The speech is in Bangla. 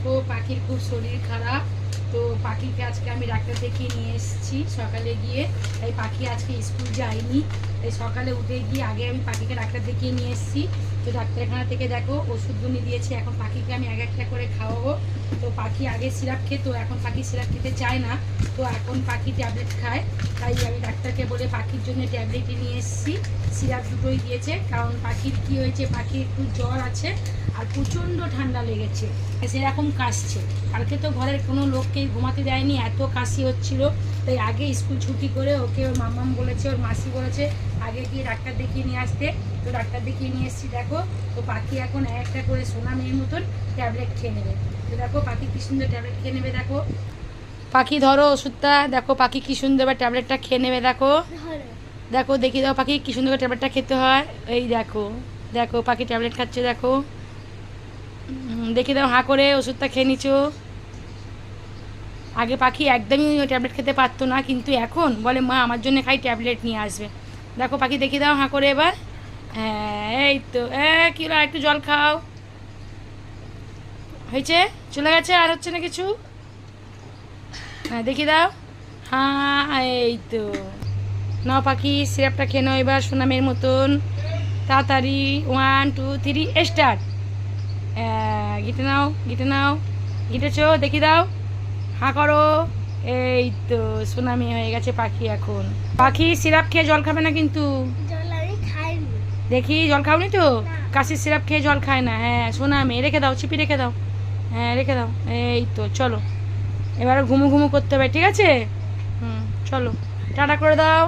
দেখো পাখির খুব শরীর খারাপ, তো পাখিকে আজকে আমি ডাক্তার দেখিয়ে নিয়ে এসেছি সকালে গিয়ে। তাই পাখি আজকে স্কুল যায়নি, তাই সকালে উঠে গিয়ে আগে আমি পাখিকে ডাক্তার দেখিয়ে নিয়ে এসেছি। তো ডাক্তারখানা থেকে দেখো ওষুধ গুনি দিয়েছে, এখন পাখিকে আমি এক একটা করে খাওয়াবো। তো পাখি আগে সিরাপ খেত, এখন পাখি সিরাপ খেতে চায় না, তো এখন পাখি ট্যাবলেট খায়। তাই আমি ডাক্তারকে বলে পাখির জন্য ট্যাবলেটই নিয়ে এসেছি, সিরাপ দুটোই দিয়েছে। কারণ পাখির কি হয়েছে, পাখির একটু জ্বর আছে আর প্রচণ্ড ঠান্ডা লেগেছে, সেরকম কাশছে। কালকে তো ঘরের কোনো লোককেই ঘুমাতে দেয়নি, এত কাশি হচ্ছিল। তাই আগে স্কুল ছুটি করে ওকে ওর মাম্মাম বলেছে, ওর মাসি বলেছে আগে গিয়ে ডাক্তার দেখিয়ে নিয়ে আসতে। তো ডাক্তার দেখিয়ে নিয়ে এসেছি দেখো। তো পাখি এখন একটা করে সোনা মেয়ের মতন ট্যাবলেট খেয়ে নেবে। তো দেখো পাখি কী সুন্দর ট্যাবলেট খেয়ে নেবে। দেখো পাখি ধরো ওষুধটা, দেখো পাখি কী সুন্দর ট্যাবলেটটা খেয়ে নেবে। দেখো দেখো দেখিয়ে দাও পাখি কী সুন্দর ট্যাবলেটটা খেতে হয়। এই দেখো দেখো পাখি ট্যাবলেট খাচ্ছে, দেখো দেখে দাও হাঁ করে ওষুধটা খেয়ে নিচ্ছ। আগে পাখি একদমই ট্যাবলেট খেতে পারতো না, কিন্তু এখন বলে মা আমার জন্য খাই, ট্যাবলেট নিয়ে আসবে। দেখো পাখি দেখিয়ে দাও হাঁ করে এবার। হ্যাঁ এই তো কি হলো, একটু জল খাও, হয়েছে, চলে গেছে, আর হচ্ছে না কিছু। হ্যাঁ দেখিয়ে দাও, হ্যাঁ এই তো নাও পাখি সিরাপটা খেয়ে নাও এবার সোনামের মতন। তাড়াতাড়ি 1 2 3 স্টার্ট। গিটে নাও গিটে নাও, গিটেছো দেখিয়ে দাও, হাঁ করো। এই তো সোনামি হয়ে গেছে পাখি এখন। পাখি সিরাপ খেয়ে জল খাবে না কিন্তু, দেখি জল খাওনি তো, কাশির সিরাপ খেয়ে জল খায় না। হ্যাঁ সোনামি, রেখে দাও, চিপি রেখে দাও, হ্যাঁ রেখে দাও। এই তো চলো এবার ঘুমু ঘুমু করতে হবে, ঠিক আছে? চলো টাটা করে দাও।